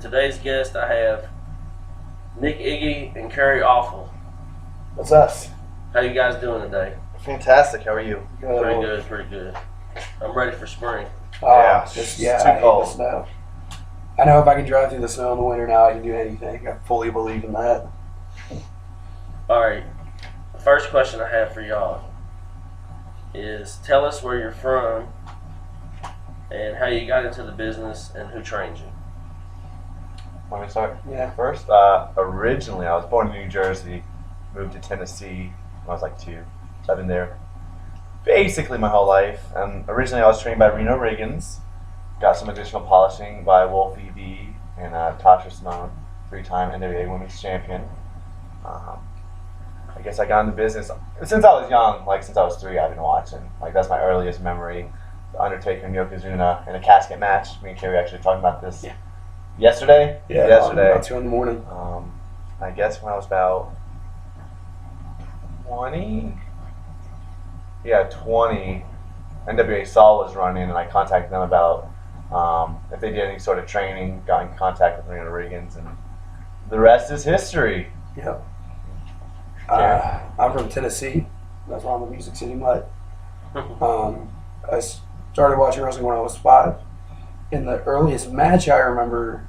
Today's guest, I have Nick, Iggy, and Kerry Awful. What's us? How you guys doing today? Fantastic. How are you? Pretty good. I'm ready for spring. It's too I hate cold. the snow. I know if I can drive through the snow in the winter now, I can do anything. I fully believe in that. All right. The first question I have for y'all is tell us where you're from and how you got into the business and who trained you. Want me to start? Yeah. First, originally I was born in New Jersey, moved to Tennessee when I was like 2. So I've been there basically my whole life. Originally I was trained by Reno Riggins, got some additional polishing by Wolf EV and Tasha Simone, 3-time NWA Women's Champion. I guess I got into business since I was young, like since I was 3 I've been watching. Like that's my earliest memory. The Undertaker and Yokozuna in a casket match. Me and Kerry actually talking about this yesterday. About 2 in the morning. I guess when I was about 20. Yeah, 20. NWA Saul was running, and I contacted them about if they did any sort of training. Got in contact with Reno Riggins, and the rest is history. Yep. I'm from Tennessee. That's why I'm a Music City Mutt. I started watching wrestling when I was 5. And the earliest match I remember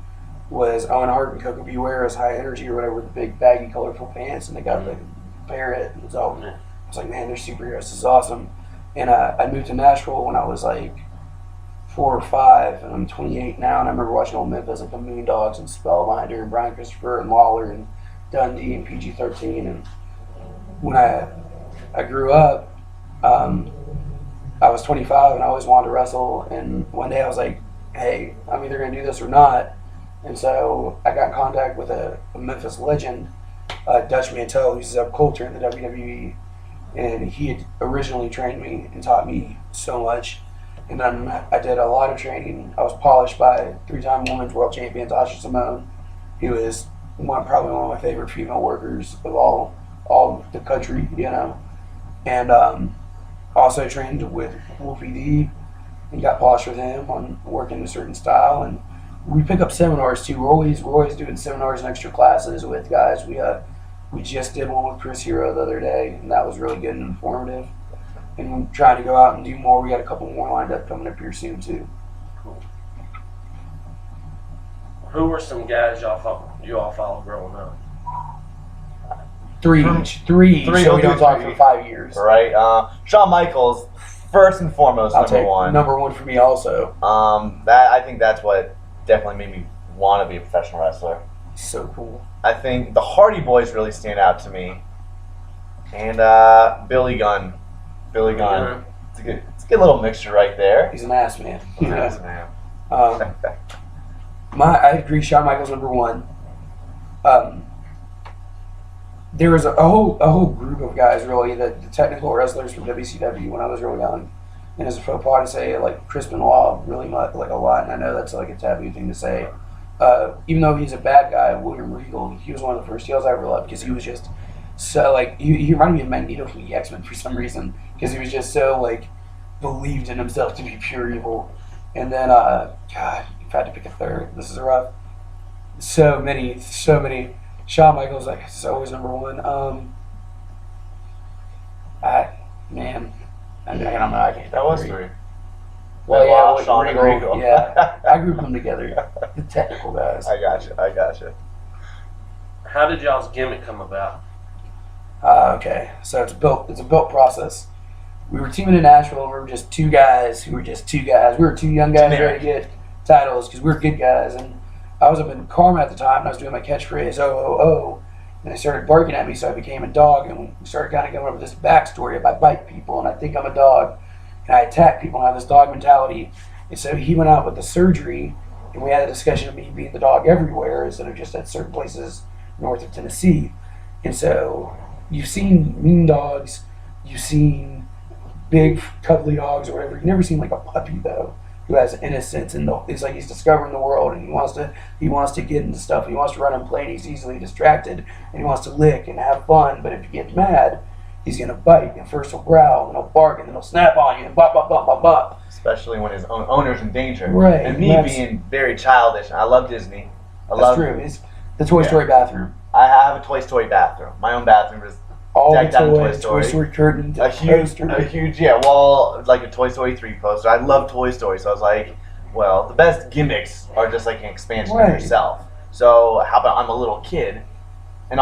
was Owen Hart and Coco Buero's High Energy or whatever, with the big baggy colorful pants, and they got the parrot. And it was all, I was like, man, they're superheroes. This is awesome. And I moved to Nashville when I was like 4 or 5, and I'm 28 now. And I remember watching old Memphis, like the Moondogs and Spellbinder and Brian Christopher and Lawler and Dundee and PG-13. And when I grew up, I was 25 and I always wanted to wrestle. And one day I was like, hey, I'm either going to do this or not. And so I got in contact with a Memphis legend, Dutch Mantel, who's Zeb Coulter in the WWE. And he had originally trained me and taught me so much. And then I did a lot of training. I was polished by 3-time women's world champion Tasha Simone, who is probably one of my favorite female workers of all the country, you know. And also trained with Wolfie D and got polished with him on working a certain style. And we pick up seminars too. We're always doing seminars and extra classes with guys. We just did one with Chris Hero the other day, and that was really good and informative. And we're trying to go out and do more. We got a couple more lined up coming up here soon too. Cool. Who were some guys you all followed growing up? Three, so we don't talk for 5 years. Right. Shawn Michaels, first and foremost, number one. Number one for me also. I think that's what definitely made me want to be a professional wrestler. So cool. I think the Hardy Boys really stand out to me. And Billy Gunn. It's a good little mixture right there. He's an ass man. Yes, man. I agree. Shawn Michaels number one. There was a whole group of guys, really, the technical wrestlers from WCW when I was real young. And as a faux pas to say, like Chris Benoit, really much, like a lot. And I know that's like a taboo thing to say. Even though he's a bad guy, William Regal, he was one of the first heels I ever loved because he was just so like he reminded me of Magneto from the X-Men for some reason because he was just so like believed in himself to be pure evil. And then God, if I had to pick a third, this is rough. So many. Shawn Michaels, like, is always number one. I can't. That was 3. Well, yeah, Shawn and Regal. Yeah, I grouped them together. The technical guys. I got you. How did y'all's gimmick come about? Okay, so it's a built process. We were teaming in Nashville, and we were just two guys. We were 2 young guys ready to get titles because we were good guys. And I was up in Karma at the time, and I was doing my catchphrase, oh, and they started barking at me, so I became a dog, and we started kind of going over this backstory of I bite people, and I think I'm a dog, and I attack people, and I have this dog mentality. And so he went out with the surgery, and we had a discussion of me being the dog everywhere instead of just at certain places north of Tennessee. And so you've seen mean dogs, you've seen big cuddly dogs or whatever. You've never seen like a puppy though, who has innocence and it's like he's discovering the world and he wants to get into stuff. He wants to run and play and he's easily distracted and he wants to lick and have fun. But if he gets mad, he's gonna bite and first he'll growl and he'll bark and then he'll snap on you and bop bop bop bop bop. Especially when his own owner's in danger. Right. And me being very childish, I love Disney. That's true. It's the Toy Story bathroom. I have a Toy Story bathroom. My own bathroom is All the decked out in toys, Toy Story curtain, a huge wall, like a Toy Story 3 poster. I love Toy Story, so I was like, well, the best gimmicks are just like an expansion of yourself. So how about I'm a little kid, and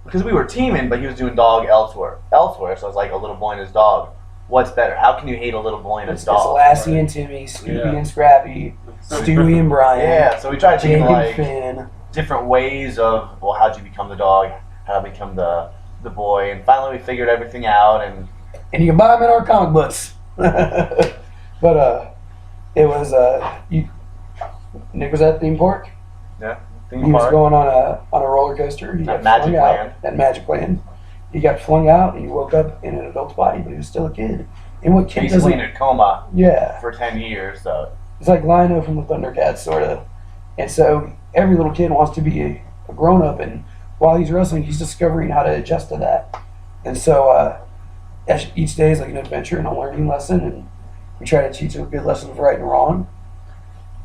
because we were teaming, but he was doing dog elsewhere. So I was like a little boy and his dog. What's better? How can you hate a little boy and his dog? It's Lassie and Timmy, Snoopy and Scrappy, Stewie and Brian. Yeah, so we tried to think Jake like and Finn. different ways of, well, how'd you become the dog? How did I become the boy? And finally we figured everything out. And you can buy them in our comic books. But it was Nick was at the theme park. Yeah, He was going on a roller coaster. He got flung out at Magic Land. He got flung out, and he woke up in an adult's body, but he was still a kid. And what kid basically in a coma. Yeah. For 10 years, so. It's like Lionel from the Thundercats, sort of. And so every little kid wants to be a grown-up, and while he's wrestling, he's discovering how to adjust to that. And so each day is like an adventure and a learning lesson, and we try to teach him a good lesson of right and wrong.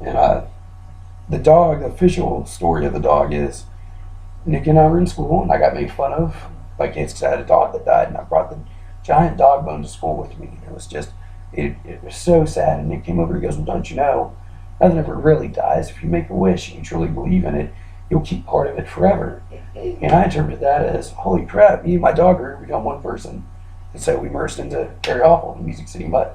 And the official story of the dog is Nick and I were in school, and I got made fun of by kids because I had a dog that died, and I brought the giant dog bone to school with me. It was just, it was so sad. And Nick came over and goes, well, don't you know, nothing ever really dies. If you make a wish and you truly believe in it, you'll keep part of it forever. And I interpreted that as, holy crap, me and my dog are going to become one person. And so we merged into Very Awful in Music City Mud.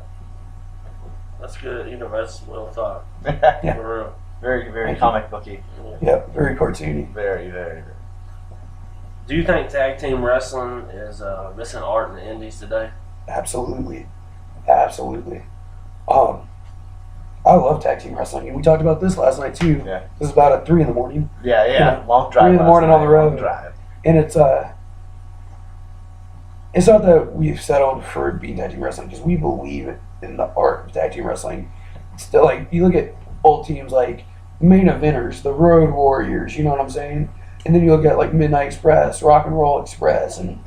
That's good. That's well thought. Yeah. For real. Very, very comic booky. Yep, very cartoony. Very, very, very. Do you think tag team wrestling is missing art in the indies today? Absolutely. Absolutely. I love tag team wrestling, and we talked about this last night too. Yeah. This is about at 3 in the morning. Yeah. You know, long drive. 3 in the morning on the road. Long drive. And it's not that we've settled for being tag team wrestling, because we believe in the art of tag team wrestling. Still, like, you look at old teams like Main Eventers, the Road Warriors, you know what I'm saying? And then you look at like Midnight Express, Rock and Roll Express, and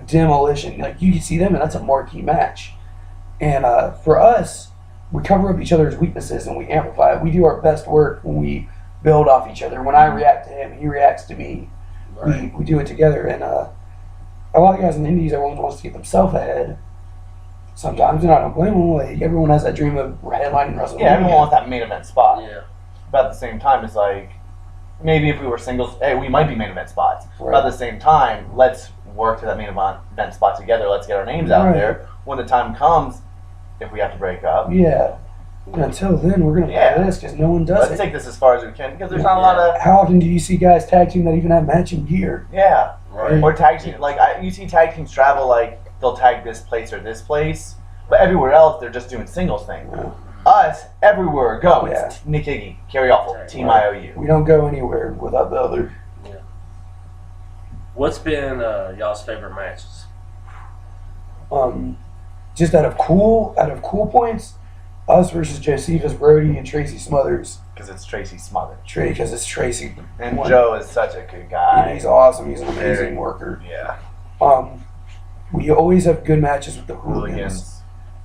Demolition. Like, you can see them, and that's a marquee match. And for us, we cover up each other's weaknesses and we amplify it. We do our best work when we build off each other. When I react to him, he reacts to me. Right. We do it together. And a lot of guys in the indies, everyone wants to get themselves ahead. Sometimes, and I don't blame them. Like, everyone has that dream of headlining wrestling. Yeah, everyone wants that main event spot. Yeah. But at the same time, it's like, maybe if we were singles, hey, we might be main event spots. Right. But at the same time, let's work to that main event spot together. Let's get our names out there. When the time comes, if we have to break up. Yeah. And until then, we're going to play this because no one does Let's take this as far as we can because there's not a lot of... How often do you see guys tag team that even have matching gear? Yeah. Right. Or tag team, like, you see tag teams travel, like, they'll tag this place or this place. But everywhere else, they're just doing singles thing. Yeah. Us, everywhere we go, it's Nick Iggy, Kerry Awful, Team IOU. We don't go anywhere without the other. Yeah. What's been y'all's favorite matches? Just out of cool points, us versus Josephus Brody and Tracy Smothers. Because it's Tracy Smothers. Because it's Tracy. And Joe is such a good guy. Yeah, he's awesome. He's an amazing worker. Yeah. We always have good matches with the Hooligans.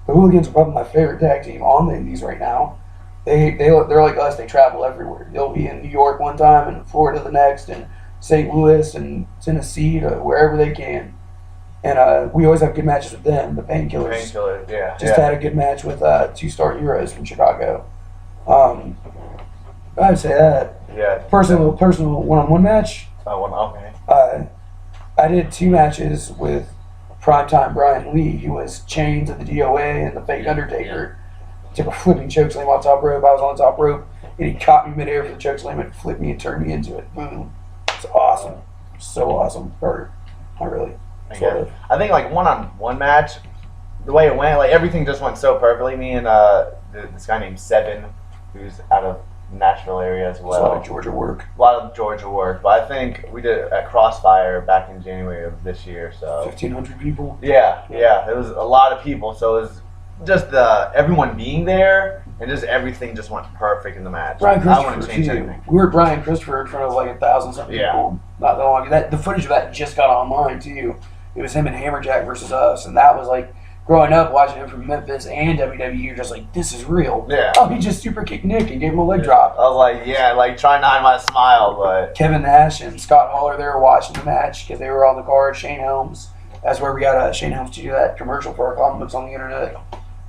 The Hooligans are probably my favorite tag team on the indies right now. They're like us. They travel everywhere. They'll be in New York one time and Florida the next, and St. Louis and Tennessee to wherever they can. And we always have good matches with them. The Painkillers. Yeah. Just had a good match with 2-Star Heroes from Chicago. I would say that. Yeah. Personal one-on-one match. Okay. I did 2 matches with Primetime Brian Lee. He was chained to the DOA and the fake Undertaker. Took a flipping chokeslam on top rope. I was on the top rope, and he caught me midair for the chokeslam and flipped me and turned me into it. Boom. It's awesome. So awesome. Or not really. Sort of. I think like one-on-one match, the way it went, like everything just went so perfectly. Me and this guy named Seven, who's out of Nashville area as well. A lot of Georgia work. But I think we did it at Crossfire back in January of this year. So 1,500 people. Yeah. It was a lot of people. So it was just everyone being there, and just everything just went perfect in the match. Brian I don't want to change Christopher, anything. we were at Brian Christopher in front of like 1,000-something people not that long ago. The footage of that just got online too. It was him and Hammerjack versus us, and that was like growing up watching him from Memphis and WWE, you're just like, this is real. Yeah. Oh, he just super kicked Nick and gave him a leg drop. I was like, yeah, like trying to hide my smile, but Kevin Nash and Scott Hall are there watching the match because they were on the card. Shane Helms. That's where we got Shane Helms to do that commercial for our comic books on the internet.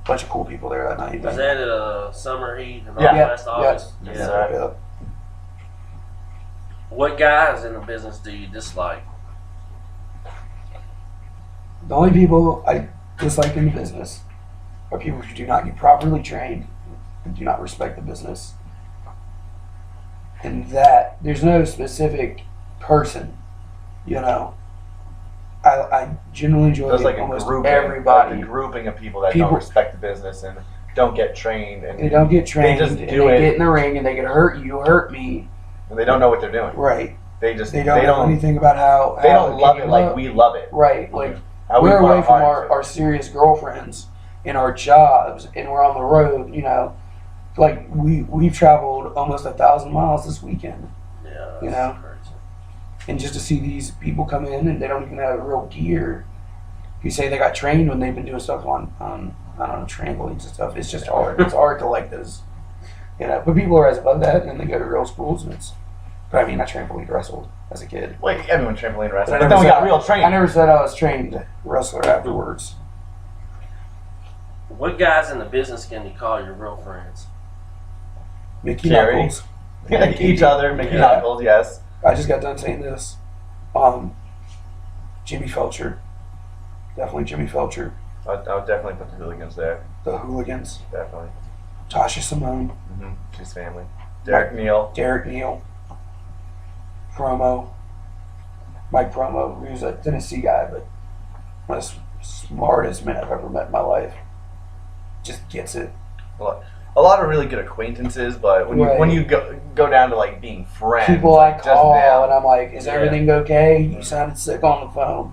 Bunch of cool people there that night. Was that at Summer Heat in Yeah. last August? Yes, Yeah. sir. What guys in the business do you dislike? The only people I dislike in the business are people who do not get properly trained and do not respect the business. And that there's no specific person, you know. I generally enjoy there's like a almost grouping, everybody. like a grouping of people that don't respect the business and don't get trained, and They don't get trained. just and do they it. get in the ring and they can hurt you, hurt me. and they don't know what they're doing. Right. They just They don't know anything about how they how don't love it like look. we love it. Right. Like How we we're put away from heart into our serious girlfriends and our jobs, and we're on the road. You know, like we've traveled almost 1,000 miles this weekend, Yeah, that's You know? crazy. and just to see these people come in and they don't even have real gear. You say they got trained when they've been doing stuff on I don't know, trampolines and stuff. It's just hard. It's hard to like those, you know. But people are as above that, and they go to real schools, and it's. But I mean, I trampoline wrestled as a kid. Like everyone trampoline But wrestling, I but never then we said got real training. I never said I was trained wrestler afterwards. What guys in the business can you call your real friends? Mickey Kerry. Knuckles. Like each other, Mickey Yeah. Knuckles, yes. I just got done saying this. Jimmy Felcher. Definitely Jimmy Felcher. I would definitely put the hooligans there. The Hooligans. Definitely. Tasha Simone. His family. Derek Neal. Derek Neal. Promo. Mike Promo, who's a Tennessee guy, but one of the smartest men I've ever met in my life. Just gets it. A lot of really good acquaintances, but when Right. you go down to like being friends, People I like, just call them. and I'm like, is Yeah. everything okay? You sounded sick on the phone.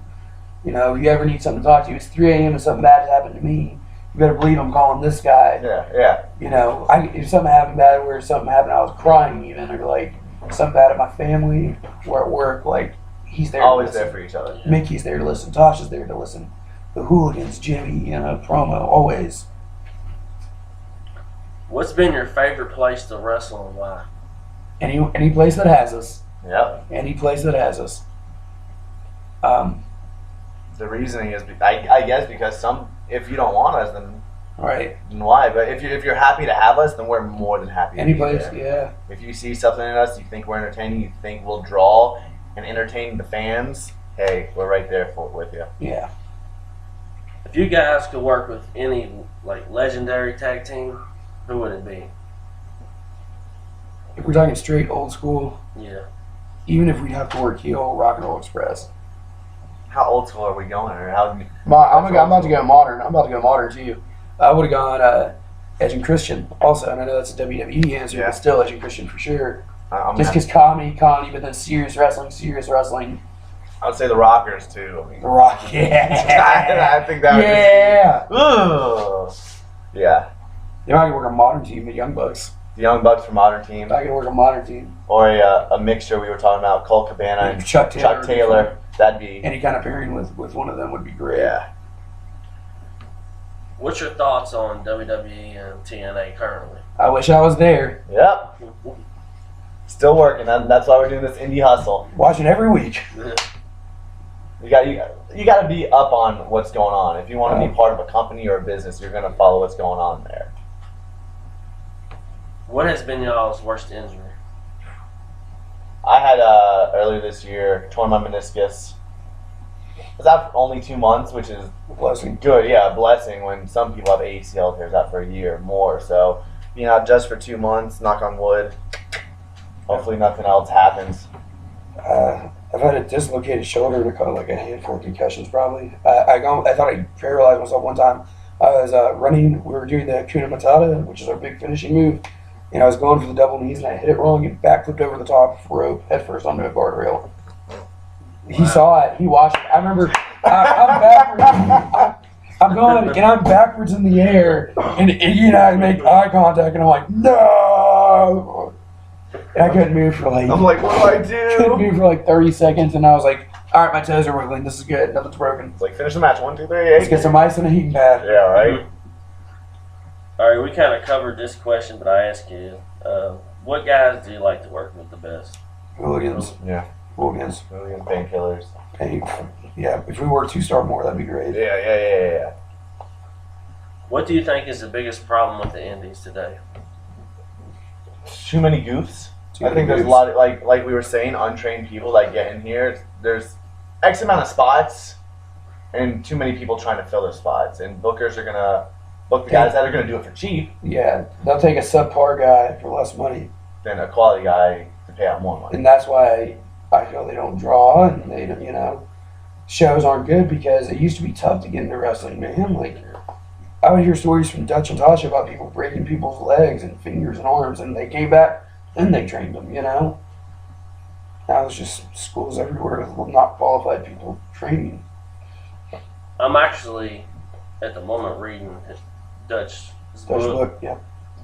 You know, if you ever need something to talk to, it's 3 a.m. and something bad happened to me. You better believe I'm calling this guy. Yeah. You know, if something happened bad, where something happened, I was crying even, or like something bad at my family or at work, like he's there. Always to listen. there for each other. Mickey's there to listen. Tasha's there to listen. The Hooligans, Jimmy, you know, Promo, always. What's been your favorite place to wrestle and why? Any place that has us. Yep. Any place that has us. The reasoning is, I guess, because if you don't want us, then Right. why? But if you're happy to have us, then we're more than happy. Any to be place, there. yeah. If you see something in us, you think we're entertaining, you think we'll draw and entertain the fans, hey, we're right there with you. Yeah. If you guys could work with any like legendary tag team, who would it be? If we're talking straight old school, Yeah. even if we'd have to work heel, Rock and Roll Express. How old school are we going? Or how? I'm about to go modern. I'm about to go modern too. I would have gone Edge and Christian also, and I know that's a WWE answer, Yeah. but still Edge and Christian for sure. I'm Just because comedy, but then serious wrestling. I would say the Rockers too. I mean, The Rock, yeah. I think that would Yeah. just be, yeah. You know, I could work a modern team, the Young Bucks. The Young Bucks from Modern Team, I could work a modern team. or a mixture we were talking about, Colt Cabana and Chuck Taylor. That'd be Any kind of pairing with one of them would be great. yeah. What's your thoughts on WWE and TNA currently? I wish I was there, Yep. Still working. That's why we're doing this indie hustle. watching every week. You got to be up on what's going on. If you want to be part of a company or a business, you're going to follow what's going on there. What has been y'all's worst injury? I had earlier this year torn my meniscus. I was out for only 2 months, which is Blessing. good. Yeah, a blessing when some people have ACL tears out for a year or more. So being out just for 2 months, knock on wood. Hopefully nothing else happens. I've had a dislocated shoulder and like a handful of concussions probably. I thought I paralyzed myself one time. I was running. We were doing the Kuna Matata, which is our big finishing move. And I was going for the double knees, and I hit it wrong and backflipped over the top rope head first onto a guardrail. He saw it. He watched it. I remember I'm backwards. I'm going, and I'm backwards in the air, and Iggy and I make eye contact, and I'm like, no! And I couldn't move for I'm like, what do I couldn't do? move for like 30 seconds, and I was like All right, my toes are wiggling. This is good. Nothing's broken. It's like, finish the match. 1, 2, 3, 8. Let's get some ice and a heating pad. Yeah, right? All right, we kind of covered this question, but I ask you, what guys do you like to work with the best? Hooligans. Yeah. Hooligans. Million painkillers. Hey, yeah, if we were 2-star more, that'd be great. Yeah. What do you think is the biggest problem with the indies today? Too many goofs. Too I many think there's a goofs. lot of, like we were saying, untrained people that get in here. There's X amount of spots and too many people trying to fill those spots. And bookers are going to book the guys that are going to do it for cheap Yeah, they'll take a subpar guy for less money. than a quality guy to pay out more money. And that's why I feel they don't draw and they don't, you know, shows aren't good because it used to be tough to get into wrestling, man. Like, I would hear stories from Dutch and Tasha about people breaking people's legs and fingers and arms, and they came back and they trained them, you know? Now there's just schools everywhere with not qualified people training. I'm actually, at the moment, reading Dutch's Dutch book, book, yeah.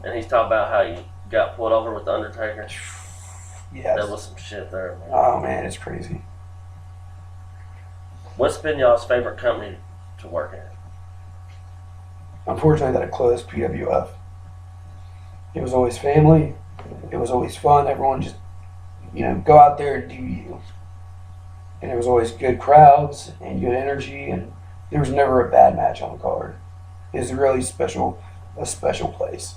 and he's talking about how he got pulled over with the Undertaker. Yes. That was some shit there, man. Oh, man, it's crazy. What's been y'all's favorite company to work at? Unfortunately, that it closed, PWF. It was always family. It was always fun. Everyone just, you know, go out there and do you. And there was always good crowds and good energy, and there was never a bad match on the card. It was really a special place.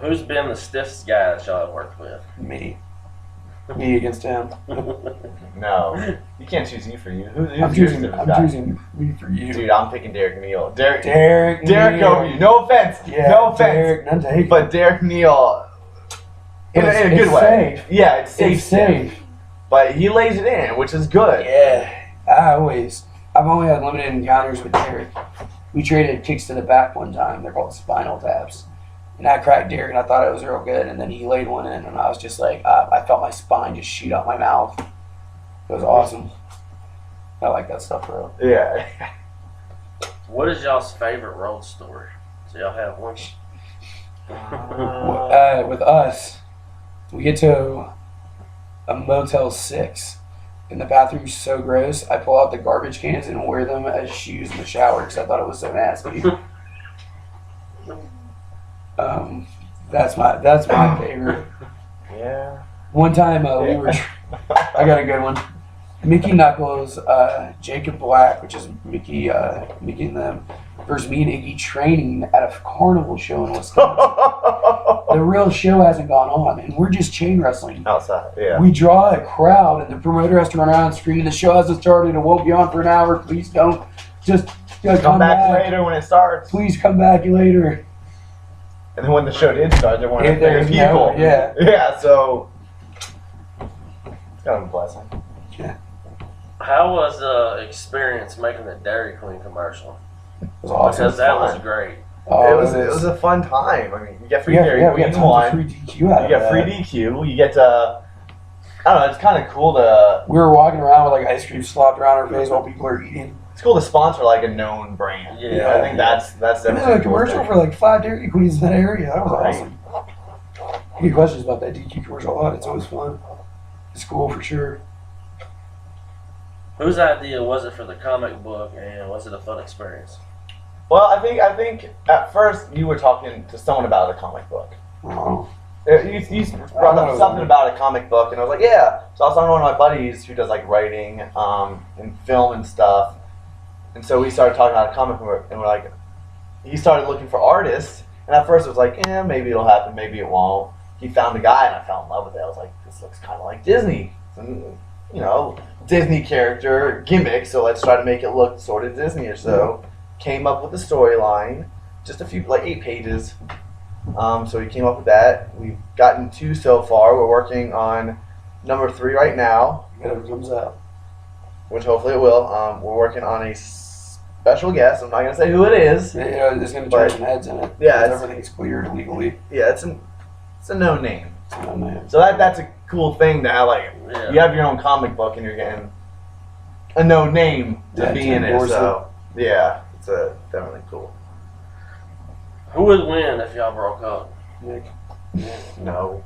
Who's been the stiffest guy that y'all have worked with? Me against him. No. You can't choose you for you. Who's I'm your choosing stiffest guy? me for you. Dude, I'm picking Derek Neal. Derek Neal. over you. No offense. Yeah, no offense. Derek, none taken. But Derek Neal, in a It's good way. safe. Yeah, it's safe. It's safe. But he lays it in, which is good. Yeah, I've only had limited encounters with Derek. We traded kicks to the back one time. They're called spinal taps. And I cracked Derek, and I thought it was real good. And then he laid one in, and I was just like, I felt my spine just shoot out my mouth. It was awesome. I like that stuff, bro. Yeah. What is y'all's favorite road story? Do y'all have one? With us, we get to a Motel 6, and the bathroom's so gross, I pull out the garbage cans and wear them as shoes in the shower because I thought it was so nasty. That's my favorite. Yeah. One time we were, I got a good one. Mickey Knuckles, Jacob Black, which is Mickey and them, versus me and Iggy training at a carnival show in Wisconsin. The real show hasn't gone on, and we're just chain wrestling. Outside, yeah. We draw a crowd, and the promoter has to run around screaming, "The show hasn't started. It won't be on for an hour. Please don't. Just Come back later when it starts. Please come back later." And then when the show did start, there weren't Yeah, as many there's people. no- yeah. Yeah, so it's kind of a blessing. How was the experience making the Dairy Queen commercial? It was awesome. Because that was great. Oh, it was a fun time. I mean, you get free Yeah, Dairy we got Queen tons one. of free DQ out You of get free that. DQ. You get to, I don't know, it's kind of cool to, We were walking around with like ice cream slopped around our face while people are eating. it's cool to sponsor like a known brand. Yeah. I think that's And definitely then a cool commercial thing. for like 5 Dairy Queens in that area. That was Right. awesome. I get questions about that DQ commercial a lot. It's always fun. It's cool for sure. Whose idea was it for the comic book, and was it a fun experience? Well, I think at first you were talking to someone about a comic book. Oh. You brought up something about a comic book, and I was like, yeah. So I was talking to one of my buddies who does like writing and film and stuff, and so we started talking about a comic book, and we're like, he started looking for artists, and at first it was like, maybe it'll happen, maybe it won't. He found a guy, and I fell in love with it. I was like, this looks kind of like Disney, and, you know, Disney character gimmick. So let's try to make it look sort of Disney-ish. So came up with the storyline, just a few, like 8 pages. So we came up with that. We've gotten 2 so far. We're working on number 3 right now, Whatever comes out. which hopefully it will. We're working on a special guest. I'm not gonna say who it is. You know, there's going to turn some heads in it. Yeah, Because everything's cleared legally. Yeah, it's a known name. Oh, man. So that's a cool thing to have. Like, Yeah. you have your own comic book, and you're getting a known name to Yeah, be to in it. endorse So yeah, it's definitely cool. Who would win if y'all broke up? Nick. No.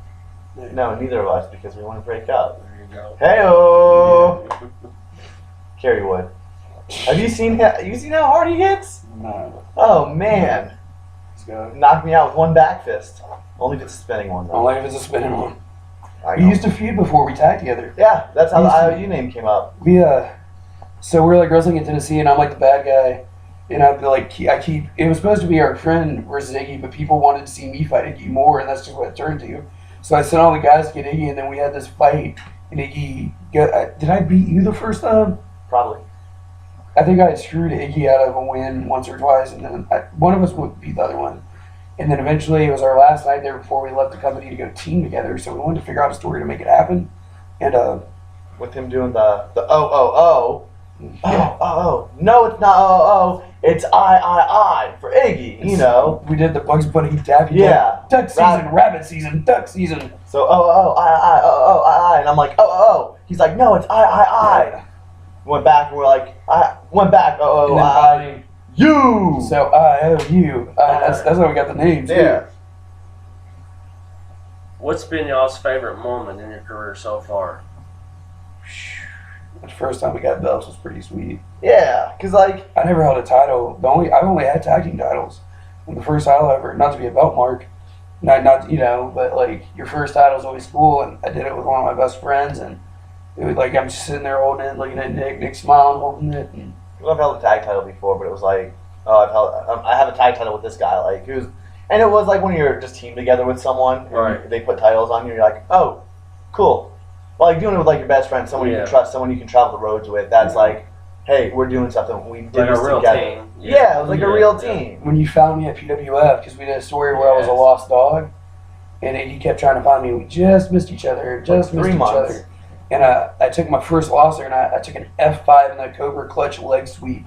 No, neither of us, because we want to break up. There you go. Hey-oh! Kerry would. Have you seen how hard he hits? No. Oh, man. Let's go. Knocked me out with one back fist. Only if it's a spinning one, though. Only if it's a spinning one. I We know. used to feud before we tagged together. Yeah, that's how the IOU name came up. So we're like wrestling in Tennessee, and I'm like the bad guy, and I'd be like, it was supposed to be our friend versus Iggy, but people wanted to see me fight Iggy more, and that's just what it turned to. So I sent all the guys to get Iggy, and then we had this fight, and Iggy, did I beat you the first time? Probably. I think I had screwed Iggy out of a win once or twice, and then one of us would beat the other one. And then eventually it was our last night there before we left the company to go team together, so we wanted to figure out a story to make it happen. And With him doing the oh. yeah, Oh. No, it's not oh. It's I for Iggy, you know. we did the Bugs Bunny Daffy Yeah. Duck season, rabbit season, duck season. So I, and I'm like oh. He's like, no, it's I. Went back and we're like, I went back And then I. finally, You. so IOU. That's how we got the name too. Yeah. What's been y'all's favorite moment in your career so far? The first time we got belts was pretty sweet. Yeah, cause like I never held a title. I've only had tag team titles. And the first title ever, not to be a belt mark, not but like your first title is always cool. And I did it with one of my best friends, and it was like I'm just sitting there holding it, looking at Nick smiling, holding it. And I've held a tag title before, but it was like, I have a tag title with this guy, like who's, and it was like when you're just teamed together with someone, and Right. they put titles on you, you're like, oh, cool. Well, like doing it with like your best friend, someone you Yeah. can trust, someone you can travel the roads with. That's like, hey, we're doing something. We did Like this a real together. team. Yeah, it was like a real team. when you found me at PWF, because we did a story where I was a Yes. lost dog, and he kept trying to find me. We just missed each other, just Like missed 3 each months. other. And I took my first loss there, and I took an F5 in the Cobra Clutch leg sweep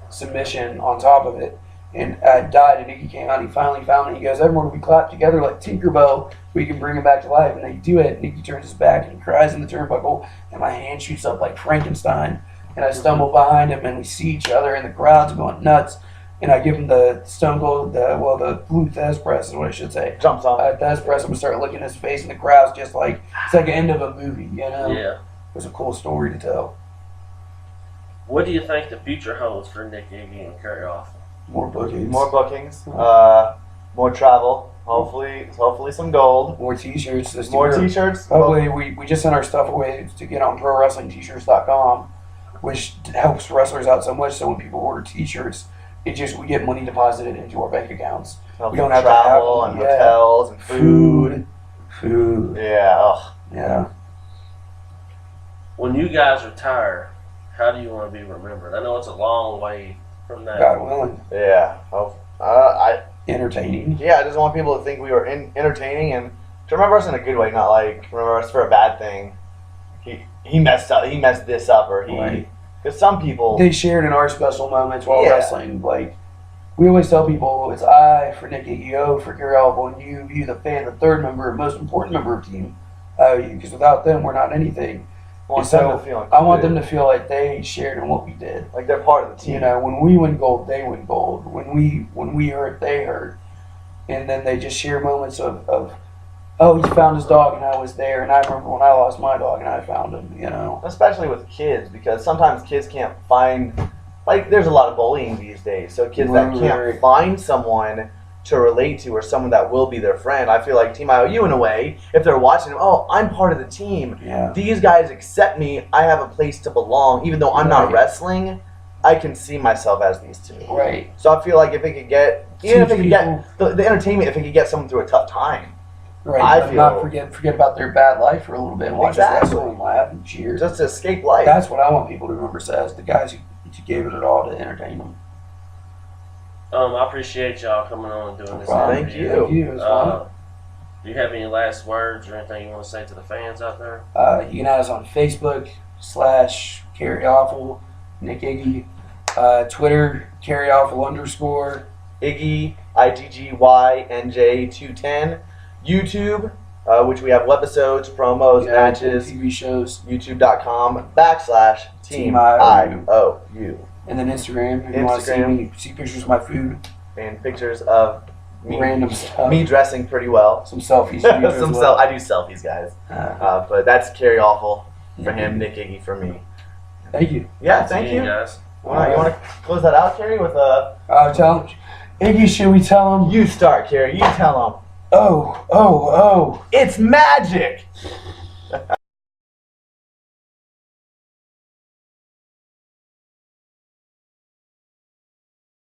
submission on top of it. And I died, and Iggy came out, and he finally found me. He goes, everyone, we clap together like Tinkerbell, we can bring him back to life. And they do it, and Iggy turns his back, and he cries in the turnbuckle, and my hand shoots up like Frankenstein. And I stumble behind him, and we see each other, and the crowd's going nuts. And I give him the Stone Cold, the blue Thesz press is what I should say. Jumps on. Thesz press, I'm going to start looking at his face, and the crowd's just like, it's like the end of a movie, you know? Yeah. It was a cool story to tell. What do you think the future holds for Nick, Iggy, and Kerry Off? More bookings. More bookings, more travel, hopefully some gold, More t-shirts. This more year. t-shirts. Hopefully, we just sent our stuff away to get on ProWrestlingT-shirts.com, which helps wrestlers out so much. So when people order t-shirts, we get money deposited into our bank accounts. Helps we don't with have to travel have- and yeah. hotels and food. Food. Yeah. Ugh. Yeah. When you guys retire, how do you want to be remembered? I know it's a long way from that. God willing. Yeah. Oh. Entertaining. I just want people to think we were entertaining and to remember us in a good way, not like remember us for a bad thing. He messed up. He messed this up, or he. Right. Because some people. They shared in our special moments while Yeah. wrestling. Like, we always tell people, it's I for Nick IOU, for Kerry Off, and you, the fan, the third member, most important member of Team IOU, because without them, we're not anything. want And so them to feel I want them included. to feel like they shared in what we did. Like they're part of the team. You know, when we win gold, they win gold. When we hurt, they hurt. And then they just share moments of oh, he found his dog and I was there, and I remember when I lost my dog and I found him, you know. Especially with kids, because sometimes kids can't find, like, there's a lot of bullying these days. So kids that Right. can't find someone to relate to or someone that will be their friend. I feel like Team IOU, in a way, if they're watching, oh, I'm part of the team. Yeah. These guys accept me. I have a place to belong. Even though I'm not Right. wrestling, I can see myself as these two. Right. So I feel like if it could get, even if it Teach could get the entertainment, if it could get someone through a tough time, Right. I But feel- not forget about their bad life for a little bit and watch us Exactly. wrestle and laugh and cheer. just to escape life. That's what I want people to remember as the guys who gave it all to entertain them. I appreciate y'all coming on and doing this Well, Thank interview. you. Thank you. It was fun. Do you have any last words or anything you want to say to the fans out there? You can add us on Facebook /Kerry Awful, Nick Iggy, Twitter Kerry Awful _ Iggy, IGGYNJ210, YouTube, which we have webisodes, promos, Yeah, matches, TV shows, youtube.com/Team Team IOU. IOU. and then Instagram. If you want to see Instagram. me, see pictures of my food. And pictures of random stuff. Me dressing pretty well. Some selfies. You do as well. I do selfies, guys. But that's Kerry Awful for him, Nick Iggy for me. Thank you. Yeah, thank you. guys. You want to close that out, Kerry, with a... Tell him. Iggy, should we tell him? You start, Kerry. You tell him. Oh. It's magic!